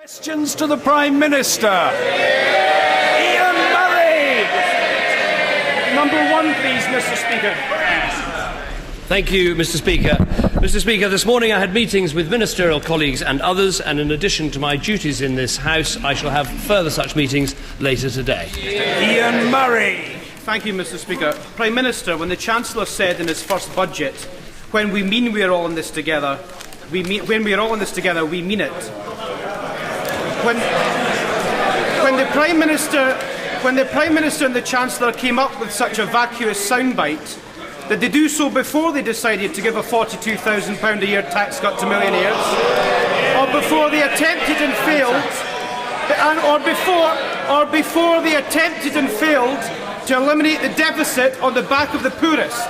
Questions to the Prime Minister. Ian Murray. Number one, please, Mr. Speaker. Thank you, Mr. Speaker. Mr. Speaker, this morning I had meetings with ministerial colleagues and others, and in addition to my duties in this House, I shall have further such meetings later today. Ian Murray. Thank you, Mr. Speaker. Prime Minister, when the Chancellor said in his first budget, "When we mean we are all in this together, we mean it." When the Prime Minister and the Chancellor came up with such a vacuous soundbite, did they do so before they decided to give a £42,000 a year tax cut to millionaires, or before they attempted and failed, or before they attempted and failed to eliminate the deficit on the back of the poorest?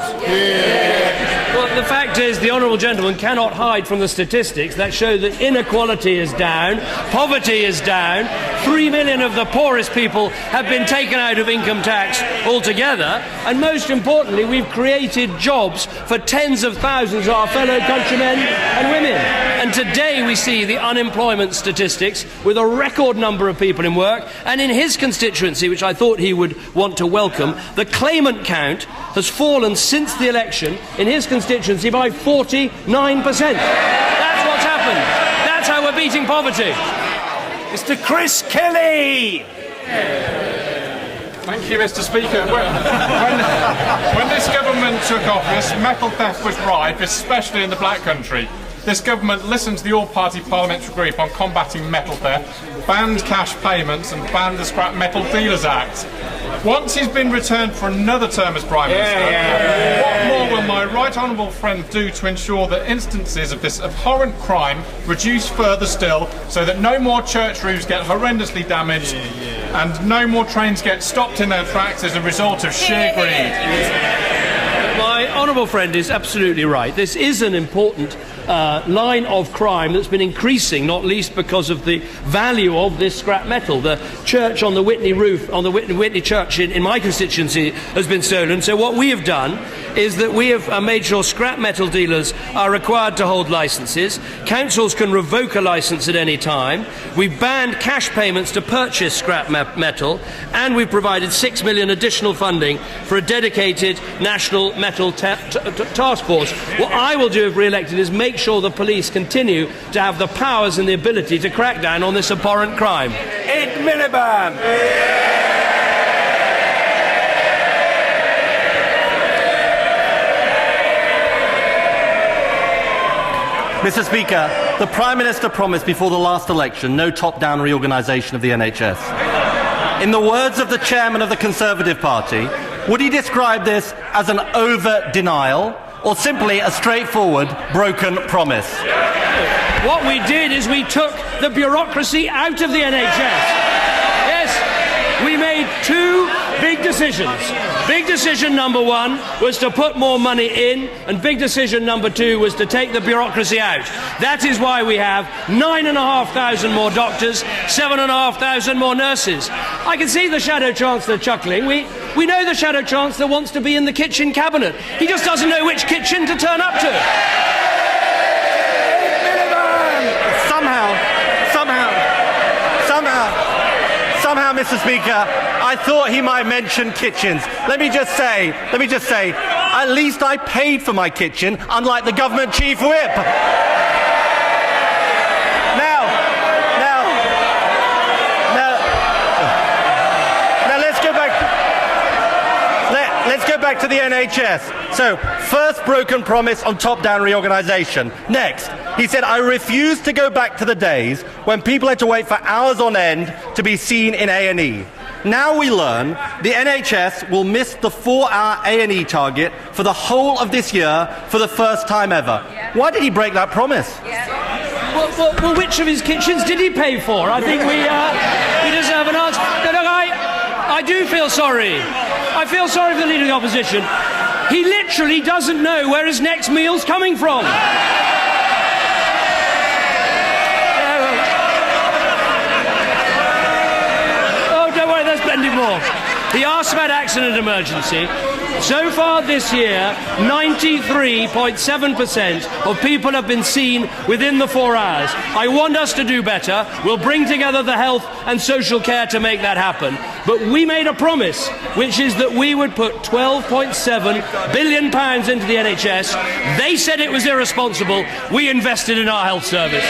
Well, the fact is, the honourable gentleman cannot hide from the statistics that show that inequality is down, poverty is down, 3 million of the poorest people have been taken out of income tax altogether, and most importantly, we've created jobs for tens of thousands of our fellow countrymen and women. And today we see the unemployment statistics with a record number of people in work, and in his constituency, which I thought he would want to welcome, the claimant count has fallen since the election in his constituency by 49%. That's what's happened. That's how we're beating poverty. Mr. Chris Kelly. Thank you, Mr. Speaker. When this government took office, metal theft was rife, especially in the Black Country. This government listened to the all-party parliamentary group on combating metal theft, banned cash payments and banned the Scrap Metal Dealers Act. Once he's been returned for another term as Prime Minister, what more will my right honourable friend do to ensure that instances of this abhorrent crime reduce further still, so that no more church roofs get horrendously damaged and no more trains get stopped in their tracks as a result of sheer greed? My honourable friend is absolutely right. This is an important line of crime that's been increasing, not least because of the value of this scrap metal. The church on the Whitney roof, on the Whitney church in my constituency, has been stolen. So what we have done is that we have made sure scrap metal dealers are required to hold licences. Councils can revoke a licence at any time. We've banned cash payments to purchase scrap metal, and we've provided £6 million additional funding for a dedicated national metal task force. What I will do if re-elected is make sure the police continue to have the powers and the ability to crack down on this abhorrent crime. Ed Miliband. Mr. Speaker, the Prime Minister promised before the last election no top-down reorganisation of the NHS. In the words of the chairman of the Conservative Party, would he describe this as an over-denial or simply a straightforward broken promise? What we did is we took the bureaucracy out of the NHS. Yes, we made two big decisions. Big decision number one was to put more money in, and big decision number two was to take the bureaucracy out. That is why we have 9,500 more doctors, 7,500 more nurses. I can see the Shadow Chancellor chuckling. We know the Shadow Chancellor wants to be in the kitchen cabinet. He just doesn't know which kitchen to turn up to. Somehow, Mr. Speaker, I thought he might mention kitchens. Let me just say, at least I paid for my kitchen, unlike the government chief whip. Now, let's go back to the NHS. So, first broken promise on top-down reorganisation. Next, he said, I refuse to go back to the days when people had to wait for hours on end to be seen in A&E. Now we learn the NHS will miss the 4-hour A&E target for the whole of this year for the first time ever. Why did he break that promise? Well, which of his kitchens did he pay for? I think we deserve an answer. No, look, I do feel sorry. I feel sorry for the Leader of the Opposition. He literally doesn't know where his next meal's coming from. Oh, don't worry, there's plenty more. He asked about accident emergency. So far this year, 93.7% of people have been seen within the 4 hours. I want us to do better. We'll bring together the health and social care to make that happen. But we made a promise, which is that we would put £12.7 billion into the NHS. They said it was irresponsible. We invested in our health service.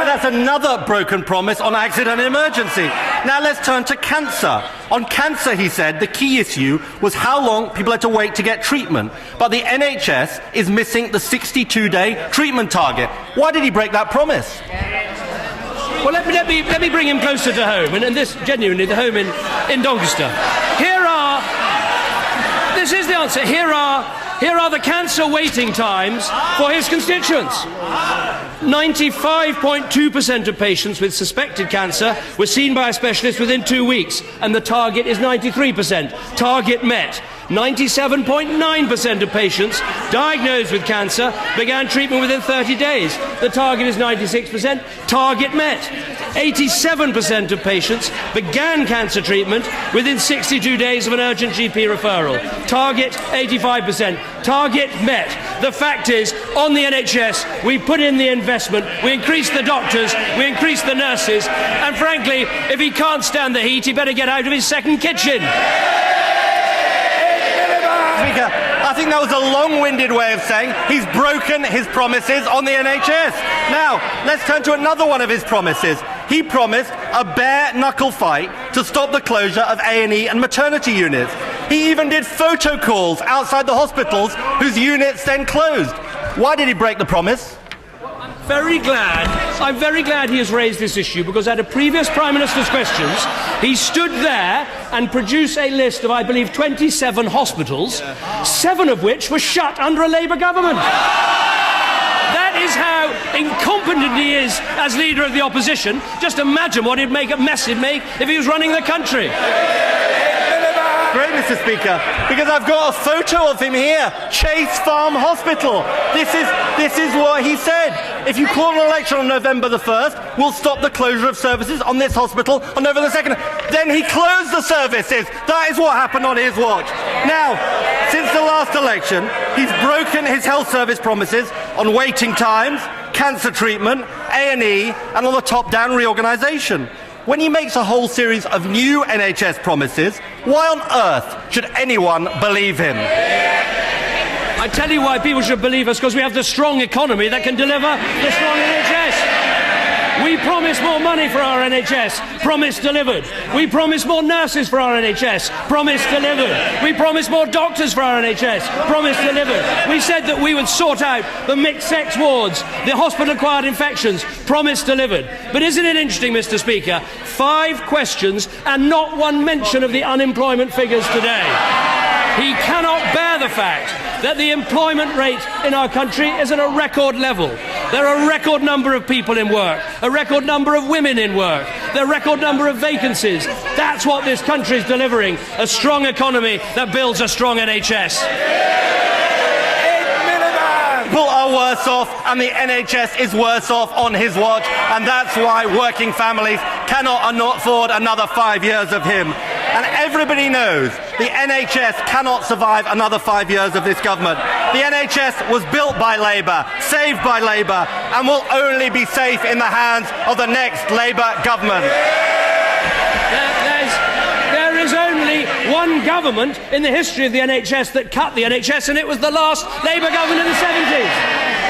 That's another broken promise on accident and emergency. Now let's turn to cancer. On cancer, he said, the key issue was how long people had to wait to get treatment. But the NHS is missing the 62-day treatment target. Why did he break that promise? Well, let me bring him closer to home, and this genuinely the home in Doncaster. This is the answer. Here are the cancer waiting times for his constituents. 95.2% of patients with suspected cancer were seen by a specialist within 2 weeks, and the target is 93%. Target met. 97.9% of patients diagnosed with cancer began treatment within 30 days. The target is 96%. Target met. 87% of patients began cancer treatment within 62 days of an urgent GP referral. Target 85%. Target met. The fact is, on the NHS, we put in the investment, we increased the doctors, we increased the nurses, and frankly, if he can't stand the heat, he better get out of his second kitchen. Speaker, I think that was a long-winded way of saying he's broken his promises on the NHS. Now, let's turn to another one of his promises. He promised a bare-knuckle fight to stop the closure of A&E and maternity units. He even did photo calls outside the hospitals whose units then closed. Why did he break the promise? I'm very glad he has raised this issue, because at a previous Prime Minister's questions, he stood there and produced a list of, I believe, 27 hospitals, 7 of which were shut under a Labour government. That is how incompetent he is as leader of the opposition. Just imagine what a mess he'd make if he was running the country. Great, Mr. Speaker, because I've got a photo of him here, Chase Farm Hospital. This is what he said. If you call an election on November the 1st, we'll stop the closure of services on this hospital on November the 2nd. Then he closed the services. That is what happened on his watch. Now, since the last election, he's broken his health service promises on waiting times, cancer treatment, A&E, and on the top-down reorganisation. When he makes a whole series of new NHS promises, why on earth should anyone believe him? I tell you why people should believe us, because we have the strong economy that can deliver the strong NHS. We promised more money for our NHS. Promise delivered. We promised more nurses for our NHS. Promise delivered. We promised more doctors for our NHS. Promise delivered. We said that we would sort out the mixed-sex wards, the hospital-acquired infections. Promise delivered. But isn't it interesting, Mr. Speaker? 5 questions and not one mention of the unemployment figures today. He cannot bear the fact that the employment rate in our country is at a record level. There are a record number of people in work, a record number of women in work, there are a record number of vacancies. That's what this country is delivering, a strong economy that builds a strong NHS. People are worse off, and the NHS is worse off on his watch, and that's why working families cannot afford another 5 years of him. And everybody knows the NHS cannot survive another 5 years of this government. The NHS was built by Labour, saved by Labour, and will only be safe in the hands of the next Labour government. There is only one government in the history of the NHS that cut the NHS, and it was the last Labour government in the 70s.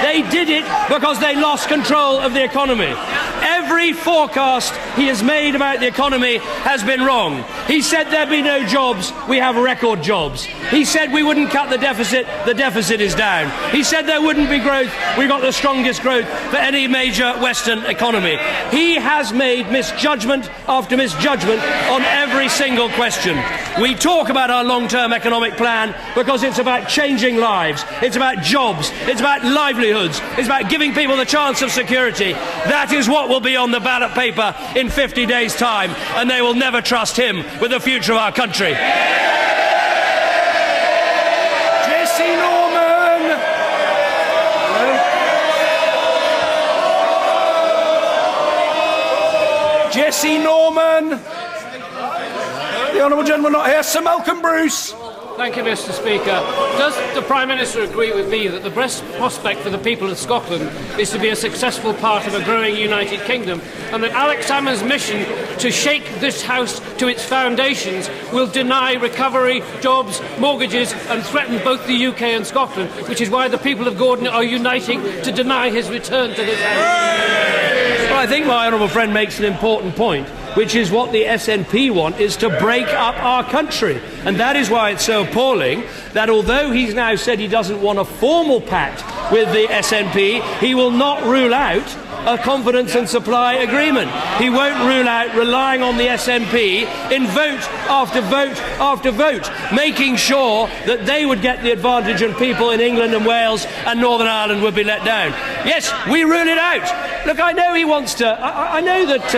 They did it because they lost control of the economy. Every forecast he has made about the economy has been wrong. He said there'd be no jobs. We have record jobs. He said we wouldn't cut the deficit. The deficit is down. He said there wouldn't be growth. We've got the strongest growth for any major Western economy. He has made misjudgment after misjudgment on every single question. We talk about our long-term economic plan because it's about changing lives. It's about jobs. It's about livelihoods. It's about giving people the chance of security. That is what will be on the ballot paper in 50 days' time, and they will never trust him with the future of our country. Jesse Norman! Jesse Norman! The Honourable Gentleman not here. Sir Malcolm Bruce! Thank you, Mr. Speaker. Does the Prime Minister agree with me that the best prospect for the people of Scotland is to be a successful part of a growing United Kingdom, and that Alex Salmond's mission to shake this House to its foundations will deny recovery, jobs, mortgages, and threaten both the UK and Scotland, which is why the people of Gordon are uniting to deny his return to this House? Well, I think my honourable friend makes an important point, which is what the SNP want is to break up our country. And that is why it's so appalling that although he's now said he doesn't want a formal pact with the SNP, he will not rule out a confidence and supply agreement. He won't rule out relying on the SNP in vote after vote after vote, making sure that they would get the advantage and people in England and Wales and Northern Ireland would be let down. Yes, we rule it out. Look, I know he wants to. I know that.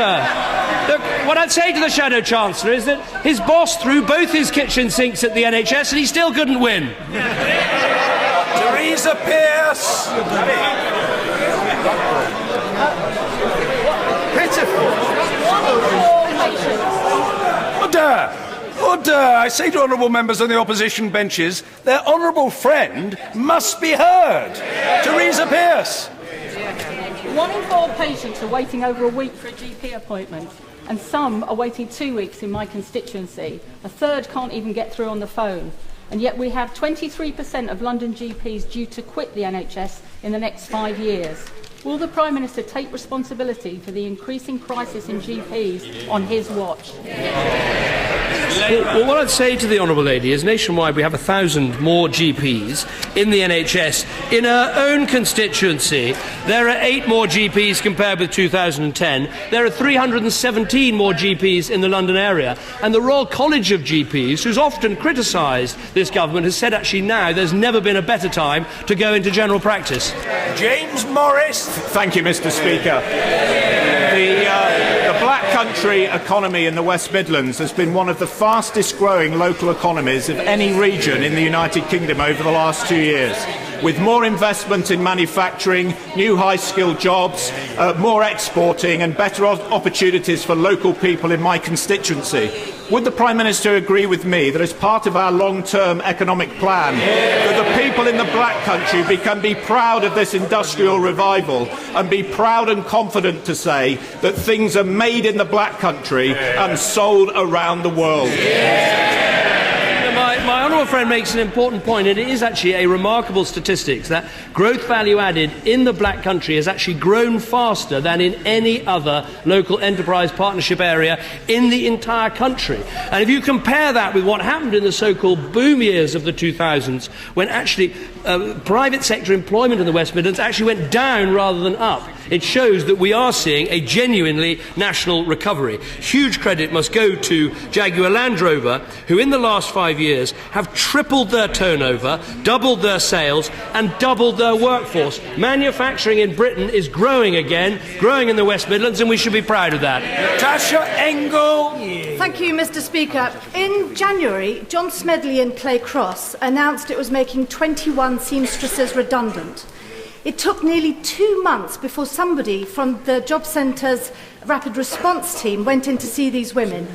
Look, what I'd say to the Shadow Chancellor is that his boss threw both his kitchen sinks at the NHS and he still couldn't win. Theresa Pearce. Order! I say to honourable members on the opposition benches, their honourable friend must be heard. Theresa Pearce. 1 in 4 patients are waiting over a week for a GP appointment, and some are waiting 2 weeks in my constituency. A third can't even get through on the phone. And yet we have 23% of London GPs due to quit the NHS in the next 5 years. Will the Prime Minister take responsibility for the increasing crisis in GPs on his watch? Well, what I'd say to the Honourable Lady is nationwide we have 1,000 more GPs in the NHS. In her own constituency, there are 8 more GPs compared with 2010. There are 317 more GPs in the London area. And the Royal College of GPs, who's often criticised this government, has said actually now there's never been a better time to go into general practice. James Morris. Thank you, Mr. Speaker. The Black Country economy in the West Midlands has been one of the fastest growing local economies of any region in the United Kingdom over the last 2 years. With more investment in manufacturing, new high-skilled jobs, more exporting and better opportunities for local people in my constituency. Would the Prime Minister agree with me that as part of our long-term economic plan, that the people in the Black Country can be proud of this industrial revival and be proud and confident to say that things are made in the Black Country and sold around the world? My honourable friend makes an important point, and it is actually a remarkable statistic that growth value added in the Black Country has actually grown faster than in any other local enterprise partnership area in the entire country. And if you compare that with what happened in the so-called boom years of the 2000s, when actually private sector employment in the West Midlands actually went down rather than up, it shows that we are seeing a genuinely national recovery. Huge credit must go to Jaguar Land Rover, who in the last 5 years have tripled their turnover, doubled their sales and doubled their workforce. Manufacturing in Britain is growing again, growing in the West Midlands, and we should be proud of that. Tasha Engel. Thank you, Mr. Speaker. In January, John Smedley and Clay Cross announced it was making 21 seamstresses redundant. It took nearly 2 months before somebody from the Job Centre's Rapid Response team went in to see these women.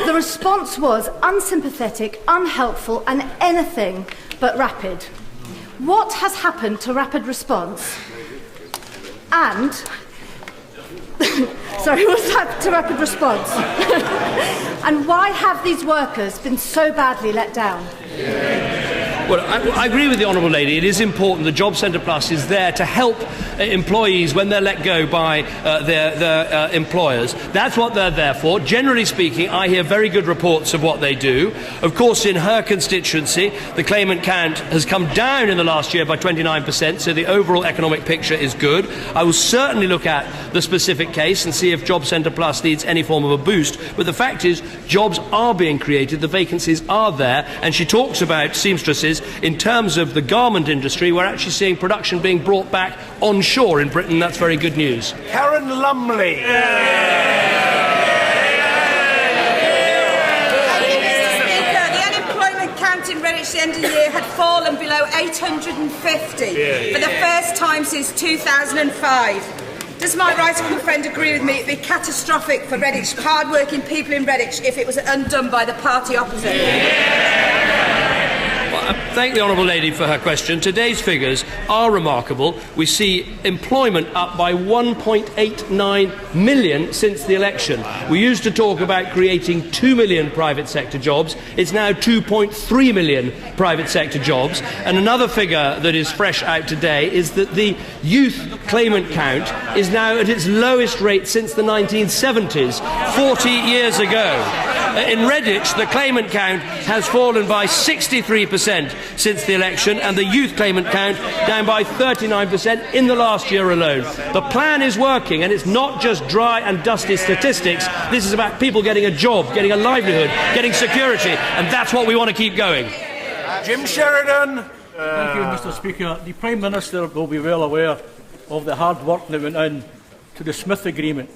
The response was unsympathetic, unhelpful and anything but rapid. What has happened to Rapid Response? And what's happened to Rapid Response? And why have these workers been so badly let down? Well, I agree with the Honourable Lady. It is important that Job Centre Plus is there to help employees when they're let go by their employers. That's what they're there for. Generally speaking, I hear very good reports of what they do. Of course, in her constituency, the claimant count has come down in the last year by 29%, so the overall economic picture is good. I will certainly look at the specific case and see if Job Centre Plus needs any form of a boost. But the fact is, jobs are being created, the vacancies are there, and she talks about seamstresses. In terms of the garment industry, we're actually seeing production being brought back onshore in Britain. That's very good news. Karen Lumley. The unemployment count in Redditch at the end of the year had fallen below 850 for the first time since 2005. Does my right honourable friend agree with me it would be catastrophic for Redditch, hard-working people in Redditch, if it was undone by the party opposite? thank the Honourable Lady for her question. Today's figures are remarkable. We see employment up by 1.89 million since the election. We used to talk about creating 2 million private sector jobs. It's now 2.3 million private sector jobs. And another figure that is fresh out today is that the youth claimant count is now at its lowest rate since the 1970s, 40 years ago. In Redditch, the claimant count has fallen by 63% since the election, and the youth claimant count down by 39% in the last year alone. The plan is working, and it's not just dry and dusty statistics. This is about people getting a job, getting a livelihood, getting security, and that's what we want to keep going. Jim Sheridan. Thank you, Mr. Speaker. The Prime Minister will be well aware of the hard work that went in to the Smith Agreement.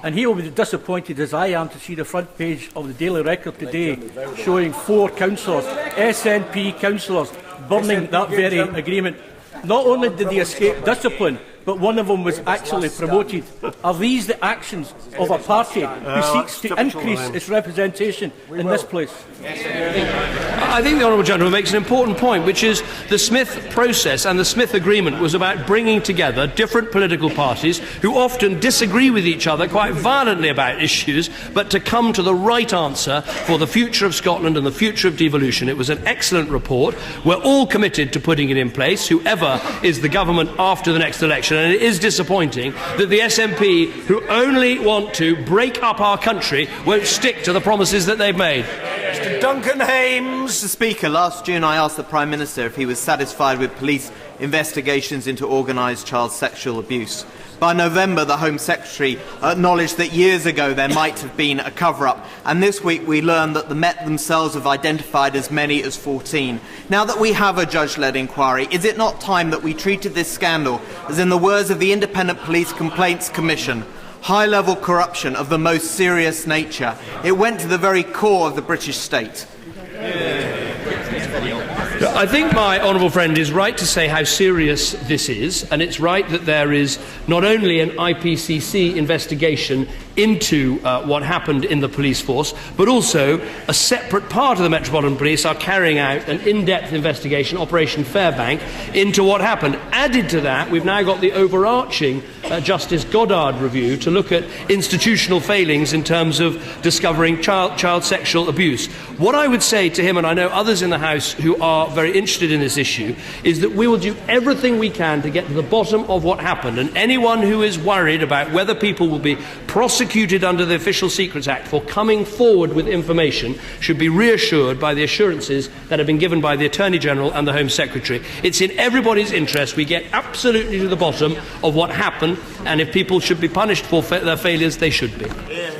And he will be disappointed, as I am, to see the front page of the Daily Record today showing 4 councillors, SNP councillors, burning that very agreement. Not only did they escape discipline, but one of them was actually promoted. Are these the actions of a party who seeks to increase its representation in this place? I think the Honourable Gentleman makes an important point, which is the Smith process and the Smith Agreement was about bringing together different political parties who often disagree with each other quite violently about issues, but to come to the right answer for the future of Scotland and the future of devolution. It was an excellent report. We're all committed to putting it in place, whoever is the government after the next election. And it is disappointing that the SNP, who only want to break up our country, won't stick to the promises that they've made. Mr. Duncan Hames. Mr. Speaker, last June I asked the Prime Minister if he was satisfied with police investigations into organised child sexual abuse. By November, the Home Secretary acknowledged that years ago there might have been a cover-up, and this week we learned that the Met themselves have identified as many as 14. Now that we have a judge-led inquiry, is it not time that we treated this scandal as, in the words of the Independent Police Complaints Commission, high-level corruption of the most serious nature? It went to the very core of the British state. I think my honourable friend is right to say how serious this is, and it's right that there is not only an IPCC investigation into what happened in the police force, but also a separate part of the Metropolitan Police are carrying out an in-depth investigation, Operation Fairbank, into what happened. Added to that, we've now got the overarching Justice Goddard review to look at institutional failings in terms of discovering child sexual abuse. What I would say to him, and I know others in the House who are very interested in this issue, is that we will do everything we can to get to the bottom of what happened, and anyone who is worried about whether people will be prosecuted under the Official Secrets Act for coming forward with information should be reassured by the assurances that have been given by the Attorney General and the Home Secretary. It's in everybody's interest we get absolutely to the bottom of what happened, and if people should be punished for their failures, they should be.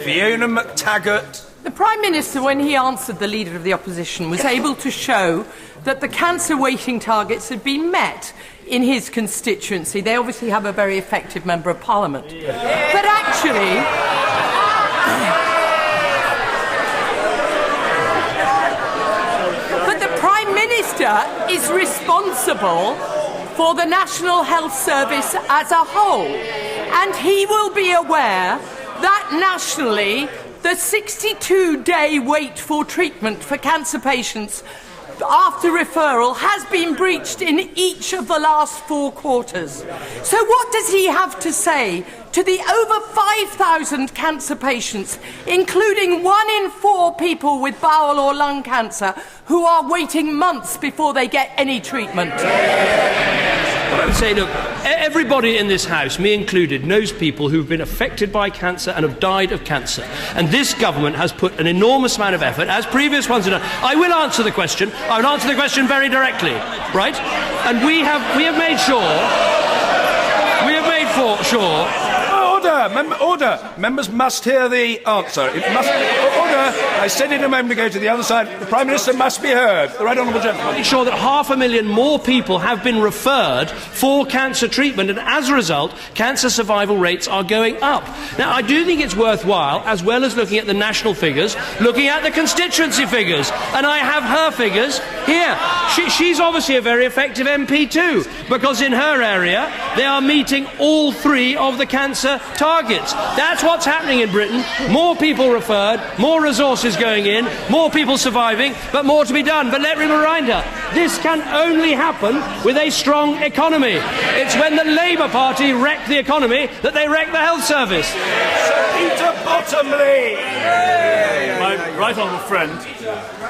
Fiona McTaggart. The Prime Minister, when he answered the Leader of the Opposition, was able to show that the cancer waiting targets had been met in his constituency. They obviously have a very effective Member of Parliament. But actually, the Prime Minister is responsible for the National Health Service as a whole. And he will be aware that nationally, the 62-day wait for treatment for cancer patients after referral has been breached in each of the last 4 quarters. So what does he have to say to the over 5,000 cancer patients, including 1 in 4 people with bowel or lung cancer, who are waiting months before they get any treatment? Well, I would say, look, everybody in this House, me included, knows people who've been affected by cancer and have died of cancer. And this government has put an enormous amount of effort, as previous ones have done. I will answer the question. I will answer the question very directly, right? And we have made sure. Order! Members must hear the answer. Order! I said it a moment ago to the other side. The Prime Minister must be heard. The Right Honourable Gentleman. Make sure that 500,000 more people have been referred for cancer treatment, and as a result, cancer survival rates are going up. Now, I do think it's worthwhile, as well as looking at the national figures, looking at the constituency figures. And I have her figures here. She's obviously a very effective MP too, because in her area, they are meeting all 3 of the cancer targets. That's what's happening in Britain. More people referred, more resources going in, more people surviving, but more to be done. But let me remind her, this can only happen with a strong economy. It's when the Labour Party wreck the economy that they wreck the health service. Sir Peter Bottomley! My right honourable friend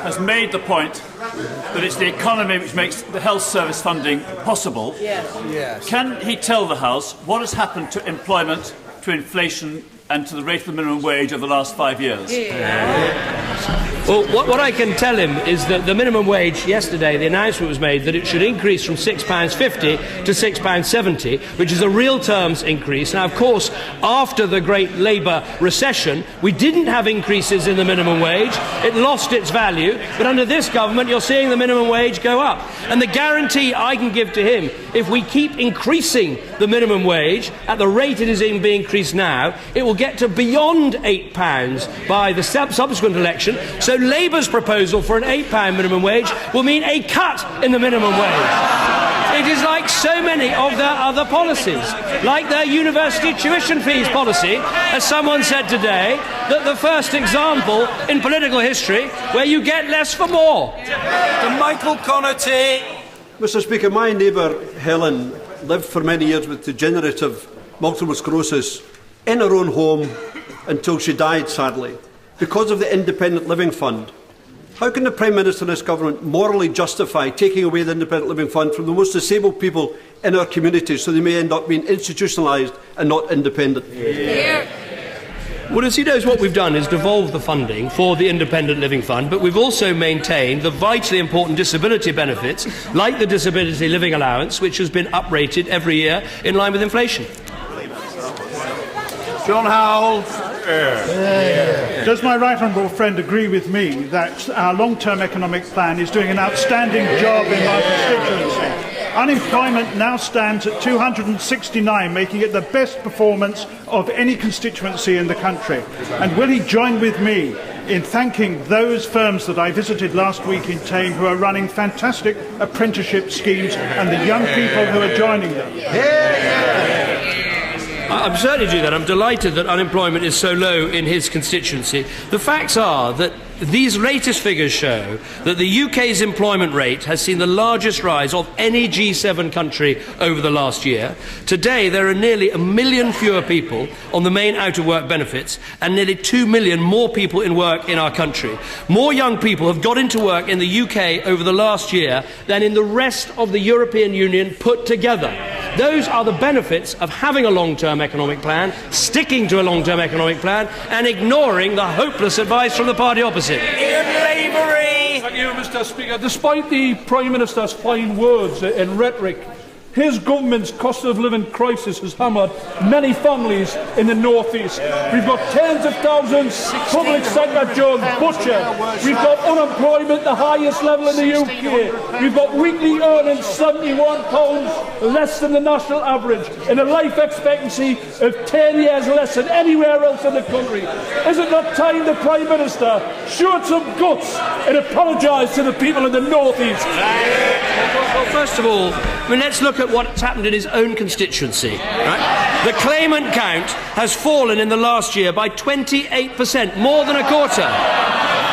has made the point that it's the economy which makes the health service funding possible. Yes. Can he tell the House what has happened to employment, to inflation and to the rate of the minimum wage over the last 5 years? Well, what I can tell him is that the minimum wage yesterday, the announcement was made that it should increase from £6.50 to £6.70, which is a real terms increase. Now, of course, after the great Labour recession, we didn't have increases in the minimum wage. It lost its value. But under this government, you're seeing the minimum wage go up. And the guarantee I can give to him, if we keep increasing the minimum wage at the rate it is being increased now, it will get to beyond £8 by the subsequent election. So Labour's proposal for an £8 minimum wage will mean a cut in the minimum wage. It is like so many of their other policies, like their university tuition fees policy, as someone said today, that the first example in political history where you get less for more. To Michael Connaughton. Mr. Speaker, my neighbour Helen lived for many years with degenerative multiple sclerosis in her own home until she died, sadly, because of the Independent Living Fund. How can the Prime Minister and this government morally justify taking away the Independent Living Fund from the most disabled people in our communities so they may end up being institutionalised and not independent? Well, as he knows, what we've done is devolve the funding for the Independent Living Fund, but we've also maintained the vitally important disability benefits, like the Disability Living Allowance, which has been uprated every year in line with inflation. John Howell. Does my right honourable friend agree with me that our long-term economic plan is doing an outstanding job in my constituency? Unemployment now stands at 269, making it the best performance of any constituency in the country. And will he join with me in thanking those firms that I visited last week in Tame who are running fantastic apprenticeship schemes and the young people who are joining them? I'm certainly do that. I'm delighted that unemployment is so low in his constituency. The facts are that these latest figures show that the UK's employment rate has seen the largest rise of any G7 country over the last year. Today, there are nearly 1 million fewer people on the main out-of-work benefits and nearly 2 million more people in work in our country. More young people have got into work in the UK over the last year than in the rest of the European Union put together. Those are the benefits of having a long-term economic plan, sticking to a long-term economic plan, and ignoring the hopeless advice from the party opposite. Ian Lavery. Thank you, Mr. Speaker. Despite the Prime Minister's fine words and rhetoric, his government's cost of living crisis has hammered many families in the North East. We've got tens of thousands public sector jobs butchered. We've got unemployment the highest level in the UK. We've got weekly earnings £71 less than the national average and a life expectancy of 10 years less than anywhere else in the country. Isn't that time the Prime Minister showed some guts and apologised to the people in the North East? Well, first of all, let's look at what's happened in his own constituency. Right? The claimant count has fallen in the last year by 28%, more than a quarter.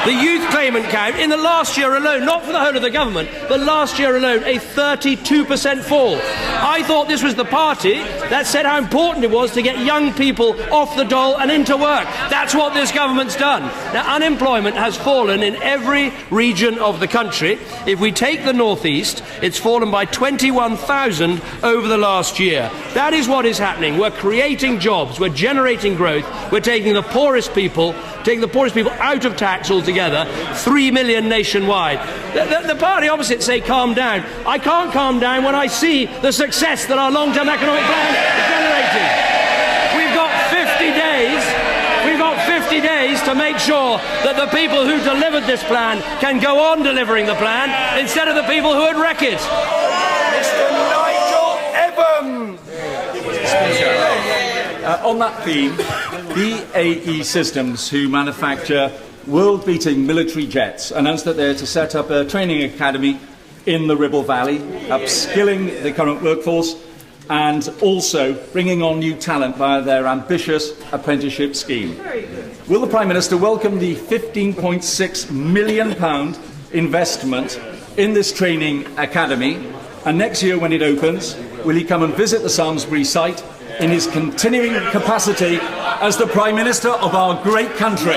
The youth claimant count in the last year alone, not for the whole of the government, but last year alone, a 32% fall. I thought this was the party that said how important it was to get young people off the dole and into work. That's what this government's done. Now, unemployment has fallen in every region of the country. If we take the North East, it's fallen by 21,000 over the last year. That is what is happening. We're creating jobs, we're generating growth, we're taking the poorest people out of tax altogether, 3 million nationwide. The party opposite say calm down. I can't calm down when I see the success that our long-term economic plan is generating. We've got 50 days to make sure that the people who delivered this plan can go on delivering the plan instead of the people who would wreck it. Mr. Nigel Evans. On that theme, BAE Systems, who manufacture world-beating military jets, announced that they're to set up a training academy in the Ribble Valley, upskilling the current workforce and also bringing on new talent via their ambitious apprenticeship scheme. Will the Prime Minister welcome the £15.6 million investment in this training academy? And next year, when it opens, will he come and visit the Samlesbury site in his continuing capacity as the Prime Minister of our great country?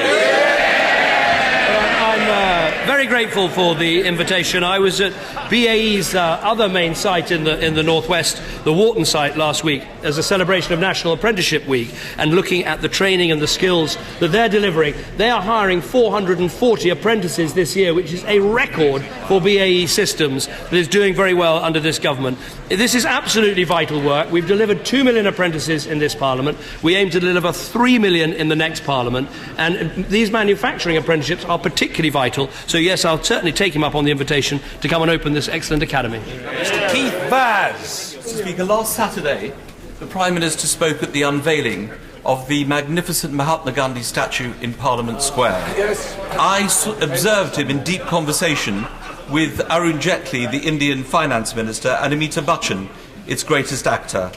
I'm very grateful for the invitation. I was at BAE's other main site in the northwest, the Wharton site, last week as a celebration of National Apprenticeship Week, and looking at the training and the skills that they're delivering. They are hiring 440 apprentices this year, which is a record for BAE Systems that is doing very well under this government. This is absolutely vital work. We've delivered 2 million apprentices in this Parliament. We aim to deliver 3 million in the next Parliament, and these manufacturing apprenticeships are particularly vital. So yes, I'll certainly take him up on the invitation to come and open this excellent academy. Mr. Keith Vaz. Mr. Speaker, last Saturday, the Prime Minister spoke at the unveiling of the magnificent Mahatma Gandhi statue in Parliament Square. Yes. I observed him in deep conversation with Arun Jaitley, the Indian Finance Minister, and Amitabh Bachchan, its greatest actor.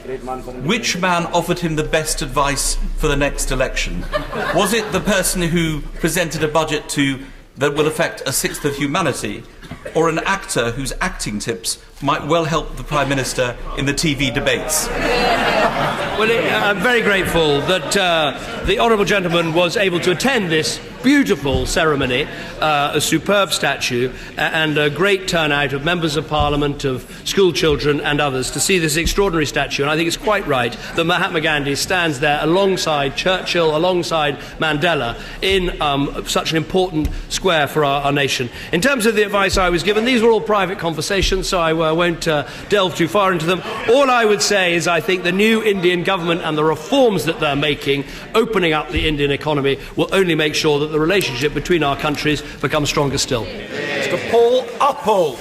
Which man offered him the best advice for the next election? Was it the person who presented a budget that will affect a sixth of humanity, or an actor whose acting tips might well help the Prime Minister in the TV debates? Well, I'm very grateful that the Honourable Gentleman was able to attend this beautiful ceremony, a superb statue, and a great turnout of members of Parliament, of school children and others to see this extraordinary statue. And I think it's quite right that Mahatma Gandhi stands there alongside Churchill, alongside Mandela, in such an important square for our nation. In terms of the advice I was given, these were all private conversations, so I won't delve too far into them. All I would say is I think the new Indian government and the reforms that they're making, opening up the Indian economy, will only make sure that the relationship between our countries becomes stronger still. Mr. Paul Uppal.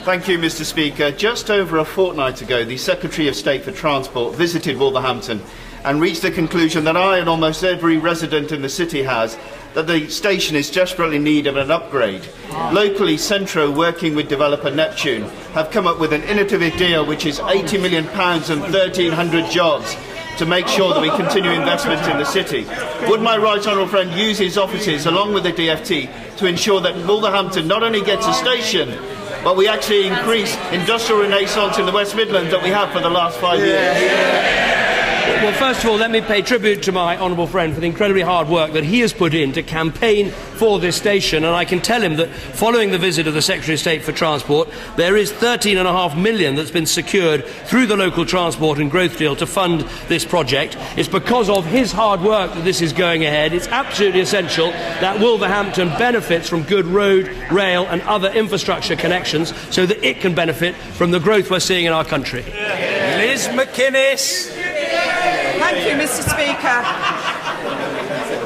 Thank you, Mr. Speaker. Just over a fortnight ago, the Secretary of State for Transport visited Wolverhampton and reached the conclusion that I and almost every resident in the city has, that the station is desperately in need of an upgrade. Locally, Centro, working with developer Neptune, have come up with an innovative deal which is £80 million and 1,300 jobs to make sure that we continue investment in the city. Would my right honourable friend use his offices along with the DfT to ensure that Wolverhampton not only gets a station, but we actually increase industrial renaissance in the West Midlands that we have for the last 5 years? Well, first of all, let me pay tribute to my honourable friend for the incredibly hard work that he has put in to campaign for this station, and I can tell him that following the visit of the Secretary of State for Transport, there is £13.5 million that's been secured through the local transport and growth deal to fund this project. It's because of his hard work that this is going ahead. It's absolutely essential that Wolverhampton benefits from good road, rail and other infrastructure connections so that it can benefit from the growth we're seeing in our country. Liz McInnes. Thank you, Mr. Speaker.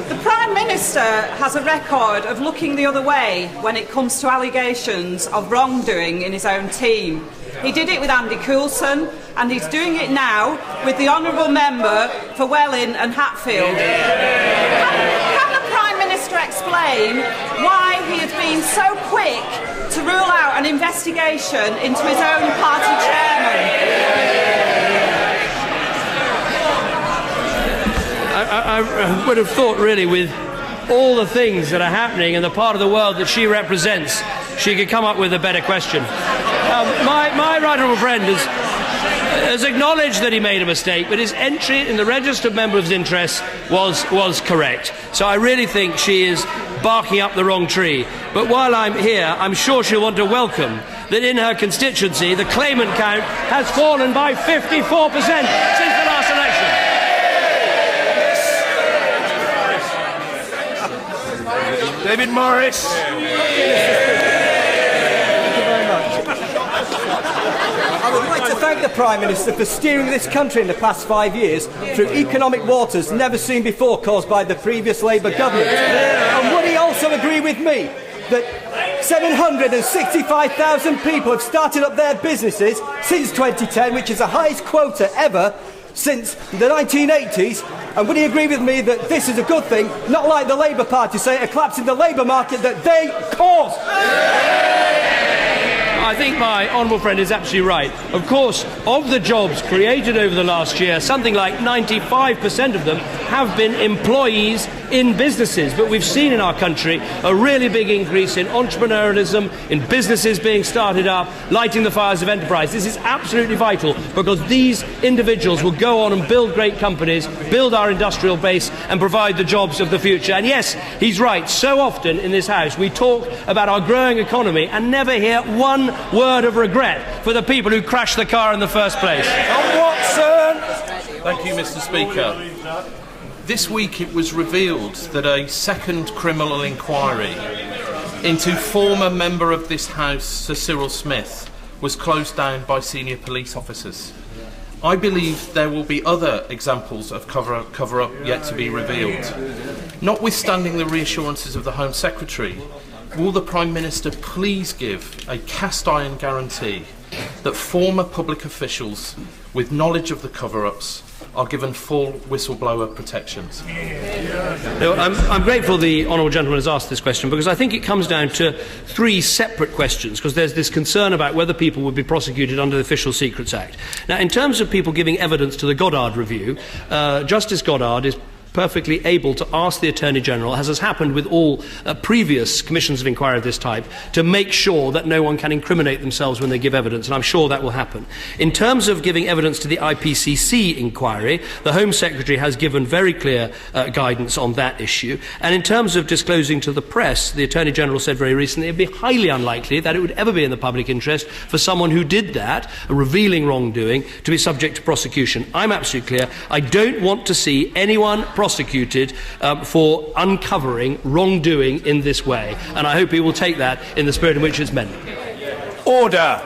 The Prime Minister has a record of looking the other way when it comes to allegations of wrongdoing in his own team. He did it with Andy Coulson, and he's doing it now with the Honourable Member for Welling and Hatfield. Can the Prime Minister explain why he has been so quick to rule out an investigation into his own party chairman? I would have thought, really, with all the things that are happening in the part of the world that she represents, she could come up with a better question. My right honourable friend has acknowledged that he made a mistake, but his entry in the register of members' interest was correct. So I really think she is barking up the wrong tree. But while I'm here, I'm sure she'll want to welcome that in her constituency, the claimant count has fallen by 54% since the last election. David Morris. Thank you very much. I would like to thank the Prime Minister for steering this country in the past 5 years through economic waters never seen before caused by the previous Labour government. And would he also agree with me that 765,000 people have started up their businesses since 2010, which is the highest quota ever since the 1980s, and would he agree with me that this is a good thing, not like the Labour Party say, a collapse in the labour market that they caused? I think my honourable friend is absolutely right. Of course, of the jobs created over the last year, something like 95% of them have been employees in businesses. But we've seen in our country a really big increase in entrepreneurialism, in businesses being started up, lighting the fires of enterprise. This is absolutely vital because these individuals will go on and build great companies, build our industrial base and provide the jobs of the future. And yes, he's right. So often in this House we talk about our growing economy and never hear one word of regret for the people who crashed the car in the first place. Thank you, Mr. Speaker. This week it was revealed that a second criminal inquiry into former member of this House, Sir Cyril Smith, was closed down by senior police officers. I believe there will be other examples of cover-up yet to be revealed. Notwithstanding the reassurances of the Home Secretary, will the Prime Minister please give a cast-iron guarantee that former public officials with knowledge of the cover-ups are given full whistleblower protections? I'm grateful the honourable gentleman has asked this question because I think it comes down to three separate questions, because there's this concern about whether people would be prosecuted under the Official Secrets Act. Now, in terms of people giving evidence to the Goddard review, Justice Goddard is perfectly able to ask the Attorney-General, as has happened with all previous commissions of inquiry of this type, to make sure that no one can incriminate themselves when they give evidence, and I'm sure that will happen. In terms of giving evidence to the IPCC inquiry, the Home Secretary has given very clear guidance on that issue, and in terms of disclosing to the press, the Attorney-General said very recently it would be highly unlikely that it would ever be in the public interest for someone who did that, revealing wrongdoing, to be subject to prosecution. I'm absolutely clear. I don't want to see anyone prosecuted for uncovering wrongdoing in this way, and I hope he will take that in the spirit in which it's meant. Order.